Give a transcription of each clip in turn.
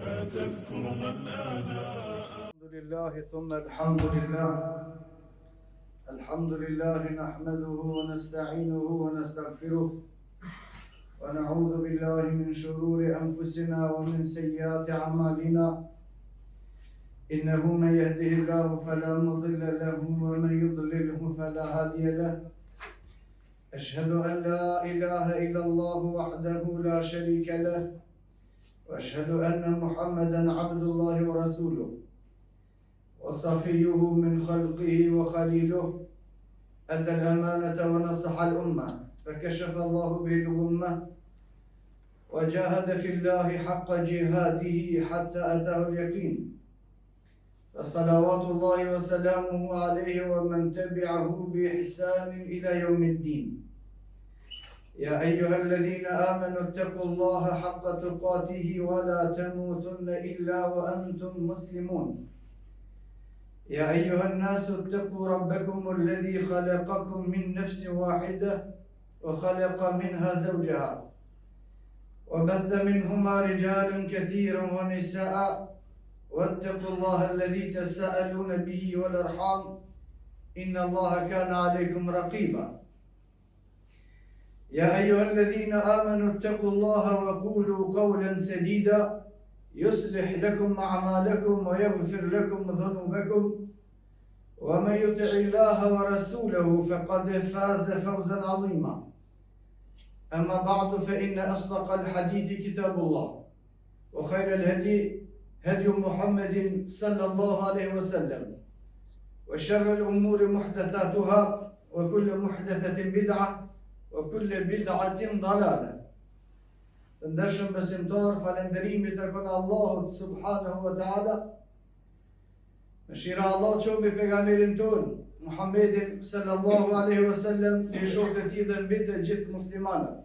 أتذكر من أنا الحمد لله ثم الحمد لله. الحمد لله نحمده ونستعينه ونستغفره ونعوذ بالله من شرور أنفسنا ومن سيئات أعمالنا. إنه من يهده الله فلا مضل له ومن يضلله فلا هادي له. أشهد أن لا إله إلا الله وحده لا شريك له، وأشهد أن محمدا عبد الله ورسوله وصفيه من خلقه وخليله. أدى الأمانة ونصح الأمة فكشف الله به الغمة، وجاهد في الله حق جهاده حتى أتاه اليقين. فصلوات الله وسلامه عليه ومن تبعه بإحسان إلى يوم الدين. يا أيها الذين آمنوا اتقوا الله حق تقاته ولا تموتن إلا وأنتم مسلمون. يا أيها الناس اتقوا ربكم الذي خلقكم من نفس واحدة وخلق منها زوجها وبث منهما رجالا كثيرا ونساء، واتقوا الله الذي تساءلون به والأرحام إن الله كان عليكم رقيبا. يا أيها الذين آمنوا اتقوا الله وقولوا قولا سديدا يصلح لكم أعمالكم ويغفر لكم ذنوبكم، ومن يطع الله ورسوله فقد فاز فوزا عظيما. أما بعد فإن أصدق الحديث كتاب الله، وخير الهدي هدي محمد صلى الله عليه وسلم، وشر الأمور محدثاتها وكل محدثة بدعة وكل بدعة ضلالة. Të ndershëm besimtar, falënderimi takon Allahut subhanahu wa taala. Mëshira Allah qoftë mbi pejgamberin ton Muhammedin sallallahu alaihi wasallam, i shokët e tij dhe mbi të gjithë muslimanët.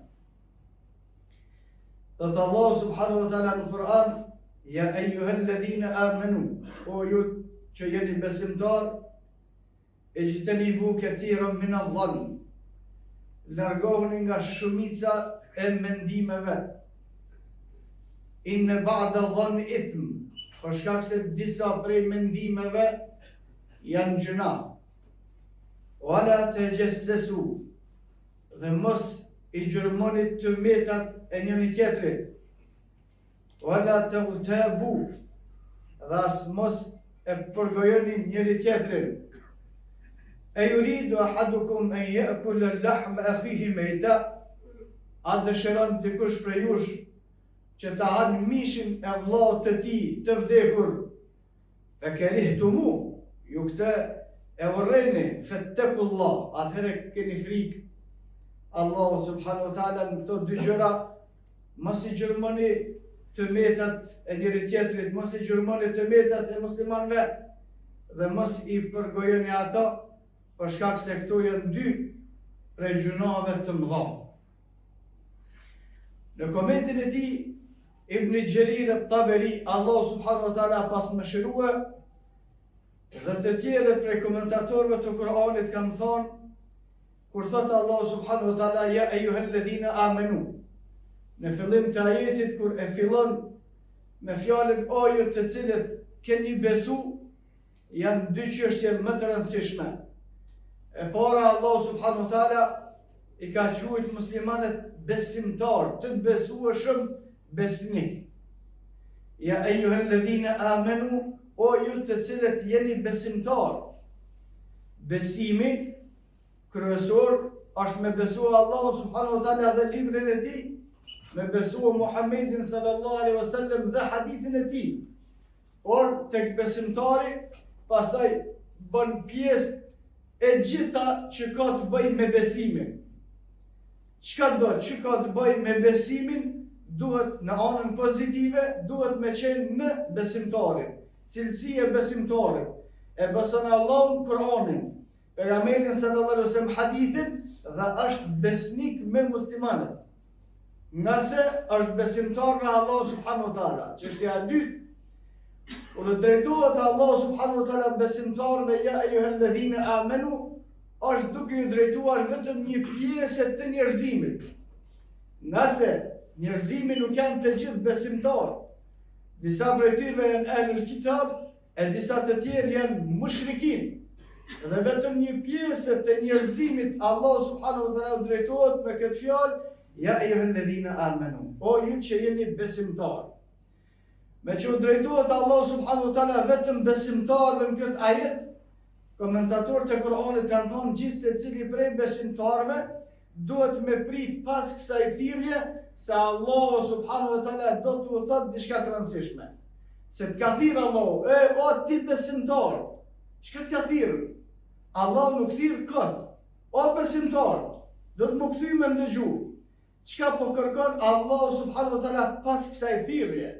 Thot Allah subhanahu wa taala në Kur'an: Ya ayyuhalladhina amanu, o ju që jeni besimtar, ijtanibu kathiran min adh-dhann, largohuni nga shumica e mendimeve. Inne ba'da dhann ithm, për shkak se disa prej mendimeve janë gjuna. Wala tajassasu, dhe mos i gjërmonit të metat e njëri tjetrit. Wala taghtabu, dhe as mos e përgojoni njëri tjetrin. E yuridu ahadukum an ya'kula lahma akhihi mayta, a dëshiron dikush prej jush që ta hanë mishin e vllaut të tij të vdekur. Fakarihtumu, ju këtë e urreni, fattakullah, atëherë keni frikë Allahu subhanahu wa taala në këto dy gjëra. Mos i gjërmoni të metat e njëri tjetrit, mos i gjërmoni të metat e muslimanëve, dhe mos i përgojeni ata, për shkak se këto janë dy prej gjunave të mëdha. Në komentin e tij Ibn Jarir al-Tabari, Allah subhanahu wa taala pas mëshirue, dhe të tjerët prej komentatorëve të Kur'anit kanë thënë, kur thotë Allah subhanahu wa taala ya ayyuhalladhina amanu, në fillim të ajetit kur e fillon me fjalën o ju të cilët keni besu, janë dy çështje më të rëndësishme. E para, Allah subhanahu wa taala i ka quajtur muslimanët besimtar, të besueshëm besnik. Ja ayyuhalladhina amanu, o ju të cilët jeni besimtar. Besimi kryesor është me besu Allah subhanahu wa taala dhe librin e tij, me besu Muhammedin sallallahu alaihi wasallam dhe hadithin e tij. Por tek besimtari pastaj bën pjesë e gjitha që ka të bëjë me besimin. Çka do që ka të bëjë me besimin, duhet në anën pozitive, duhet me qenë në besimtarin. Cilësi e besimtarit: e beson Allahun, Kur'anin, pejgamberin sallallahu alaihi wasallam, hadithin, dhe është besnik me muslimanët. Nëse është besimtar në Allah subhanahu wa taala. Çështja e dytë, u drejtohet Allah subhanahu wa taala besimtarëve: ya ayyuhalladhina amanu, është duke ju drejtuar vetëm një pjesë të njerëzimit. Nëse njerëzimi nuk janë të gjithë besimtarë, disa prej tyre janë ahlul kitab, e disa të tjerë janë mushrikin, dhe vetëm një pjesë të njerëzimit Allah subhanahu wa taala drejtohet me këtë fjalë, ja eyyuhalladhina amanu, o ju që jeni besimtarë. Me që u drejtohet Allah subhanahu wa taala vetëm besimtarëve në këtë ajet, komentatorët e Kur'anit kanë thonë gjithë se cili prej besimtarëve duhet me prit pas kësaj thirrje se Allah subhanahu wa taala do t'u thotë diçka të rëndësishme. Se të ka thirrë Allah, o ti besimtar, çka të ka thirrë? Allah nuk thirr kot. O besimtar, do të më kthy me ndëgju. Çka po kërkon Allah subhanahu wa taala pas kësaj thirrje?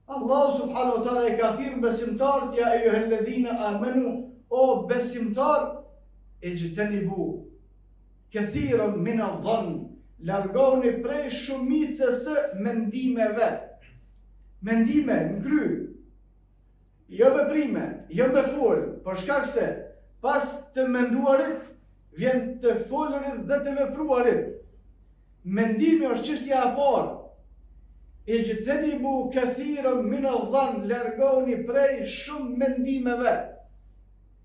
Allah subhanahu wa taala e ka thirrë besimtarët, ja eyyuhalladhina amanu, o besimtar, ijtanibu kathiran min adh-dhann, largoni prej shumicës së mendimeve. Mendime në kry, jo veprime, jo me fol, për shkak se pas të menduarit vjen të folurit dhe të vepruarit. Mendimi është çështja e parë. Ijtanibu kathiran min adh-dhann, largoni prej shumë mendimeve.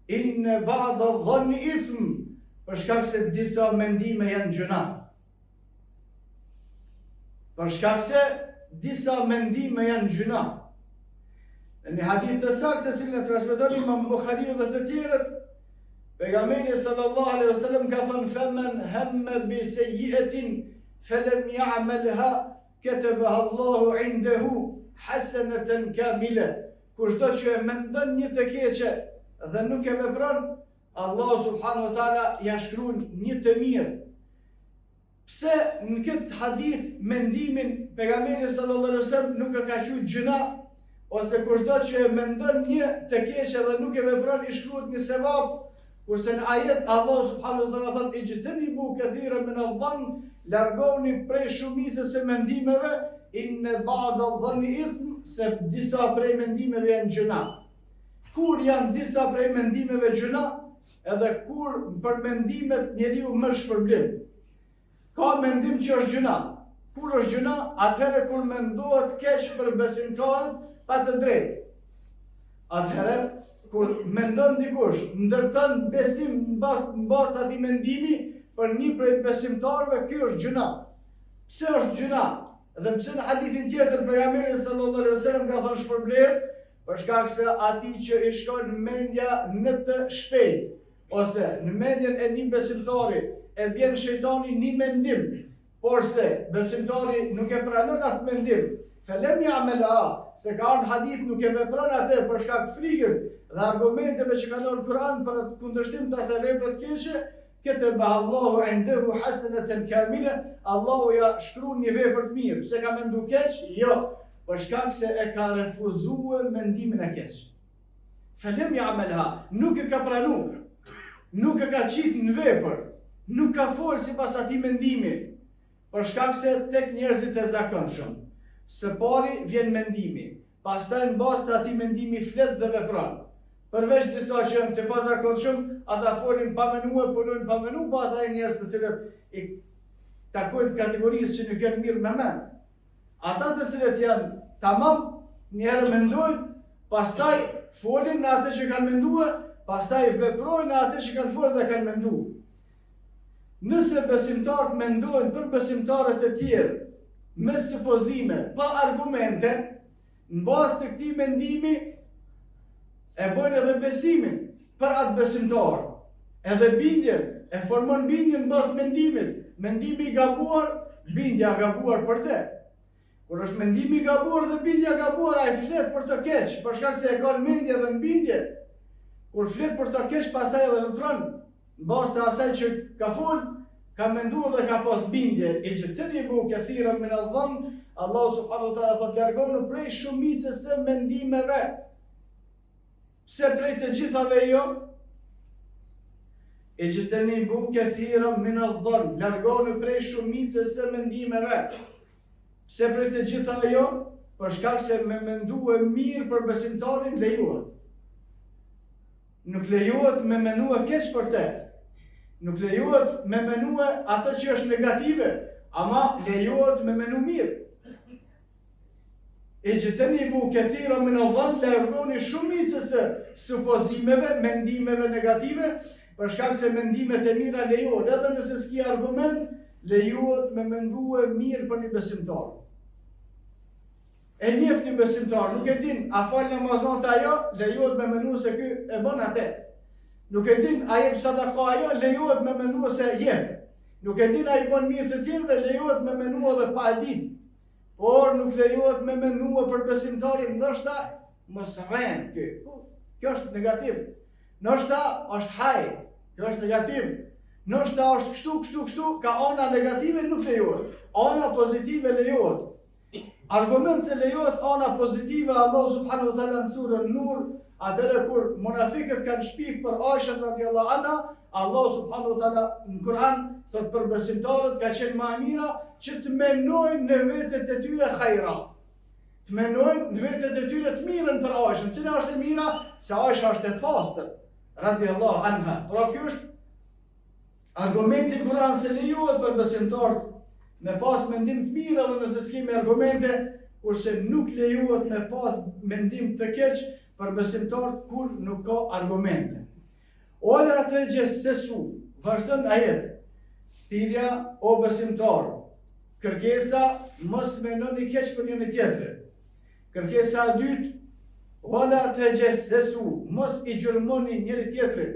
Inne ba'da adh-dhanni ithm, për shkak se disa mendime janë gjuna. Për shkak se disa mendime janë gjuna. Në një hadith të saktë të cilën e transmeton Imam Buhariu dhe të tjerët, pejgamberi sallallahu alaihi wasallam ka thënë: "Faman hamma bi sayyi'atin falam ya'malha katabaha Allahu 'indahu hasanatan kamila." Kushdo që e mendon një të keqe dhe nuk e vepron, Allah subhanahu wa taala ja shkruan një të mirë. Pse në këtë hadith mendimin pejgamberi sallallahu alaihi wasallam nuk e ka thënë gjuna, ose kushdo që e mendon një të keqe dhe nuk e vepron, i shkruhet një sevap, kurse në ajet Allah subhanahu wa taala thotë: "Ijtanibu kathiran min adh-dhann", largoni prej shumicës së mendimeve, inne ba'da adh-dhanni ithm, se disa prej mendimeve janë gjuna. Kur janë disa prej mendimeve gjuna, edhe kur për mendimet njeriu më shpërblim. Ka mendim që është gjuna. Kur është gjuna? Atëherë kur mendohet keq për besimtarët pa të drejtë. Atëherë kur mendon dikush, ndërton besim në bazë të atij mendimi për një prej besimtarëve, ky është gjuna. Pse është gjuna? Dhe pse në hadithin tjetër pejgamberi sallallahu alaihi wasallam ka thënë shpërblet? Për shkak se atij që i shkon mendja në të shpejtë, ose në mendjen e një besimtari e vjen shejtani një mendim, por se besimtari nuk e pranon atë mendim, felem ya'malha, se ka ardhur hadith nuk e vepron atë për shkak frikës dhe argumenteve që kanë në Kur'an për atë kundërshtim të asaj vepre të keqe, katabaha Allahu 'indahu hasanatan kamila, Allahu ja shkruan një vepër të mirë. Pse ka menduar keq? Jo, për shkak se e ka refuzuar mendimin e keq. Felem ya'malha, nuk e ka pranuar, nuk e ka qitë në vepër, nuk ka folë sipas atij mendimi, për shkak se tek njerëzit e zakonshëm, së pari vjen mendimi, pastaj në bazë të atij mendimi flet dhe vepron. Përveç disa që janë të pazakonshëm, ata folin pa menue, punojnë pa menu, pa ata njerëz të cilët i takojnë kategorisë që nuk janë mirë me mend. Ata të cilët janë tamam, njëherë mendojnë, pastaj folin në atë që kanë menduar, pastaj veprojnë në atë që kanë folur dhe kanë menduar. Nëse besimtarët mendojnë për besimtarët e tjerë me supozime, pa argumente, në bazë të këtij mendimi e bojnë edhe besimin për atë besimtar, edhe bindjen, e formon bindjen në bazë mendimit. Mendimi i gabuar, bindja e gabuar për te. Kur është mendimi i gabuar dhe bindja e gabuar, ai flet për të keq, për shkak se e ka në mendje dhe në bindje. Kur flet për të keq, pastaj edhe vepron në bazë të asaj që ka fol, ka menduar dhe ka pas bindje. Ijtanibu kathiran min adh-dhann, Allahu subhanahu wa taala thotë largoni prej shumicës së mendimeve. Pse prej të gjithave jo? Ijtanibu kathiran min adh-dhann, largoni prej shumicës së mendimeve. Pse prej të gjithave jo? Për shkak se me mendue mirë për besimtarin lejohet. Nuk lejohet me menue keq për te. Nuk lejohet me menue atë që është negative, ama lejohet me menu mirë. E gjitenibu këthira min adhan, largoni shumicës e supozimeve, mendimeve negative, për shkak se mendimet e mira lejohet, edhe nëse s'ki argument, lejohet me mendue mirë për një besimtar. E njeh një besimtar, nuk e din, a fal namazat ajo, lejohet me menu se ky e bën atë. Nuk e din, a jep sadaka ajo, lejohet me menu se jep. Nuk e din, a i bën mirë të tjerëve, lejohet me menu edhe pa e ditë. Por nuk lejohet me menua për besimtarin, ndoshta mos rren ky. Kjo është negativ. Ndoshta është haj, kjo është negativ. Ndoshta është kështu, ka ana negative nuk lejohet. Ana pozitive lejohet. Argument se lejohet ana pozitive, Allah subhanahu wa taala në surën Nur, atëherë kur munafiqët kanë shpif për Aisha radhiyallahu anha, Allah subhanahu wa taala në Kur'an thot për besimtarët ka qenë më e mira që të menojnë në vetët e tyre khajra. Të menojnë në vetët e tyre të mirën për Aishën. Cila është e mira? Se Aisha është e pastër, radhiyallahu anha. Pra kjo është argumenti Kur'an se lejohet për besimtarët me pas mendim të mirë edhe nëse s'kemi argumente, kurse nuk lejohet me pas mendim të keq për besimtarët kur nuk ka argumente. Ola të gjësësu, vazhdon ajet, thirrja o besimtar, kërkesa mos menoni keq për njëri tjetrin. Kërkesa e dytë, ola të gjësësu, mos i gjurmoni njëri tjetrin.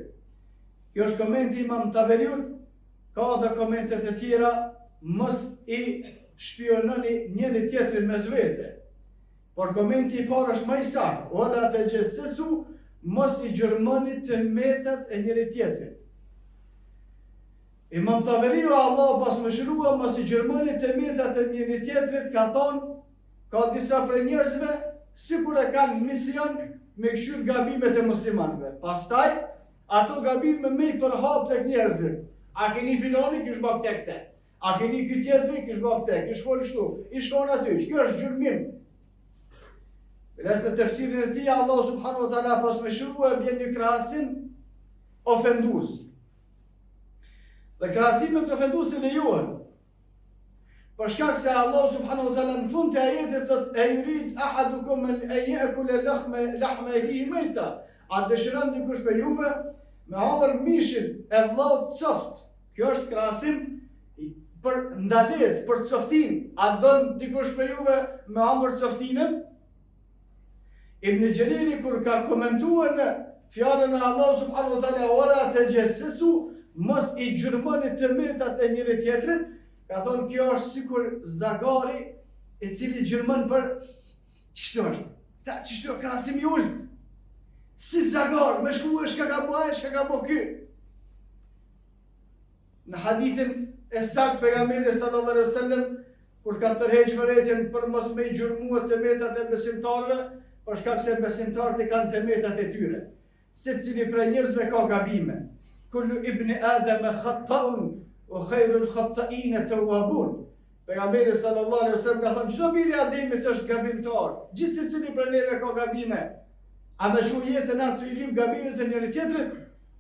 Kjo është komenti Imam Taberiut, ka dhe komentet e tjera, mos i shpiononi njëri tjetrin me zvete. Por komenti i parë është më i saktë, ola të gjësësu, mos i gjurmoni të metat e njëri tjetrit. Imam Taberiu, Allah pas më shërua, mos i gjurmoni të metat e njëri tjetrit, ka thonë, ka disa prej njerëzve, sikur e kanë mision me këshyr gabimet e muslimanëve. Pastaj, ato gabime me i përhap tek njerëzit. A keni filoni, kish bak tek te. A keni ky tjetri, kish bak tek. Kish fol kështu, i shkon aty. Kjo është gjurmim. Në tefsirin e tij, Allah subhanahu wa taala pas me shërua bjen një krahasim ofendues. Dhe krahasimet ofenduese lejohen. Për shkak se Allah subhanahu wa taala në fund të ajetit thotë e yurid ahadukum an ya'kula lahmahu mayta. A dëshiron dikush për juve me hangër mishin e vllaut coft. Kjo është krahasim për ndalesë, për coftin. A don dikush për juve me hangër coftinën? Ibn Gjeriri kur ka komentuar në fjalën e Allah subhanahu wa taala wala tajassasu, mos i gjurmoni të metat e njëri tjetrit, ka thonë kjo është sikur zagari i cili gjurmon për ç'është është. Sa ç'është krahasim i ulët. Si zagar, me shku shka ka bëj, shka ka bëj ky. Në hadithin e saktë pejgamberi sallallahu alaihi wasallam kur ka tërheqë vërejtjen për mos me i gjurmua të metat e besimtarëve, për shkak se besimtarët i kanë të metat e tyre. Secili prej njerëzve ka gabime. Kullu ibn Adam khata'un wa khairul khata'in tawwabun. Pejgamberi sallallahu alaihi wasallam ka thënë çdo biri i Ademit është gabimtar. Gjithë secili prej neve ka gabime. A me që jetën atë të i lim gabimet e njëri tjetrit,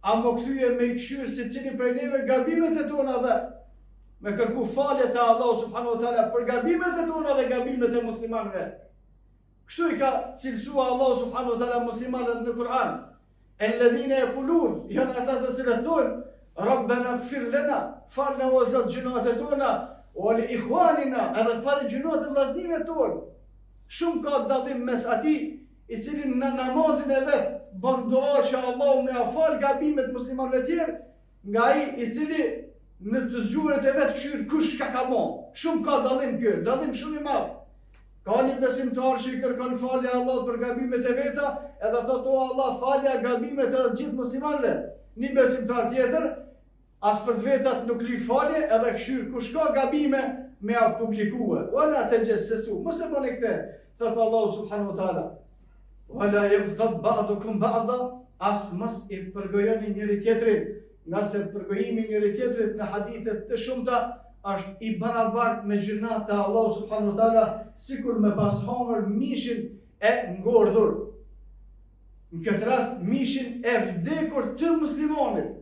a më këthyje me i këshyrë se cili prej neve gabimet e tona dhe me kërku falje të Allah subhanahu wa taala për gabimet e tona dhe gabimet e muslimanëve. Kështu i ka cilësua Allah subhanahu wa taala muslimanët në Kur'an. Alladhina yaqulun, janë ata të cilët thonë, Rabbana ighfir lana, falna o Zot gjunat e tona, o li ikhwanina, edhe falë gjunat e vllaznive tonë. Shumë ka dallim mes atij i cili në namazin e vetë bën dua që Allahu me afal gabimet muslimanëve tjerë, nga ai i cili në të zgjuarit e vetë këshyr kush ka bën. Shumë ka dallim kjo, dallim shumë i madh. Ka një besimtar që i kërkon falje Allahut për gabimet e veta, edhe thotë o Allah falja gabimet e gjithë muslimanëve. Një besimtar tjetër as për të vetat nuk li falje, edhe këshyr kush ka gabime me a publikue. Wala tajassasu, mos e bëni këtë, thotë Allahu subhanahu wa taala. Wala yaghtab ba'dukum ba'da, as mos i përgojoni njëri tjetrin, nga se përgojimi njëri tjetrit në hadithet të shumta është i barabartë me gjunat të Allah subhanahu wa taala, sikur me pas hangër mishin e ngordhur. Në këtë rast mishin e vdekur të muslimanit.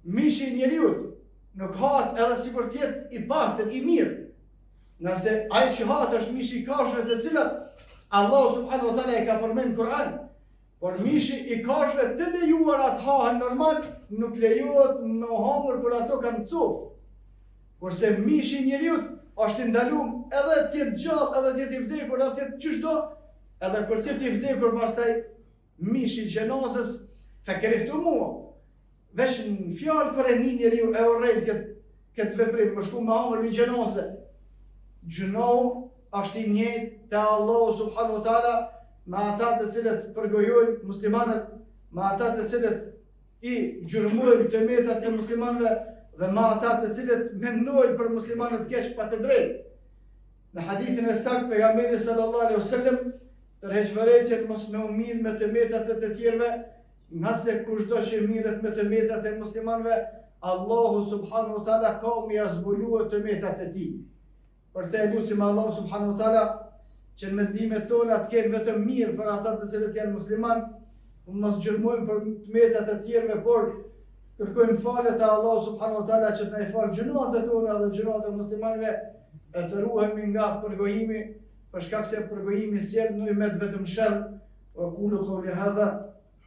mishi I njeriut nuk hahet edhe sikur të jetë I pastër, I mirë. Nëse ai që hahet është mishi I kafshëve të cilat Allah subhanahu wa taala e ka përmend në Kur'an, por mishi I kafshëve të lejuara të hahen normal nuk lejohet me hamur kur ato kanë cufë. Kurse mishi I njeriut është I ndaluar edhe të jetë gjallë, edhe të jetë I vdekur, edhe të jetë çdo, edhe kur të jetë I vdekur pastaj mishi I gjenazës fekerihtu mua. Veç në fjalë për e një njeriu e urrejnë këtë veprim, më shku me hamër një gjenazë. Gjunohu është I njëjtë te Allahu subhanahu wa taala me ata të cilët përgojojnë muslimanët, me ata të cilët I gjurmojnë të metat e muslimanëve dhe me ata të cilët mendojnë për muslimanët keq pa të drejtë. Në hadithin e saktë pejgamberi sallallahu alaihi wasallam tërheqëvërejtjen mos me u mirë me të metat e të tjerëve, nëse kushdo që mirët me të metat e muslimanëve, Allahu subhanahu wa taala ka më zbuluar të metat e tij. Për të lutim Allahu subhanahu wa taala që në mendimet tona të kenë vetëm mirë për ata të cilët janë musliman, mos gjërmojmë për të metat e tjerëve, por kërkojmë falje te Allahu subhanahu wa taala që të na falë gjunoat e tona dhe gjunoat e muslimanëve, e të ruhemi nga përgojimi, për shkak se përgojimi sjell në vetëm sherr. Wa qulu qawli hadha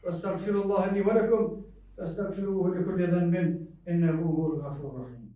wastaghfirullaha li wa lakum fastaghfiruhu li kulli dhanbin innahu huwal ghafurur rahim.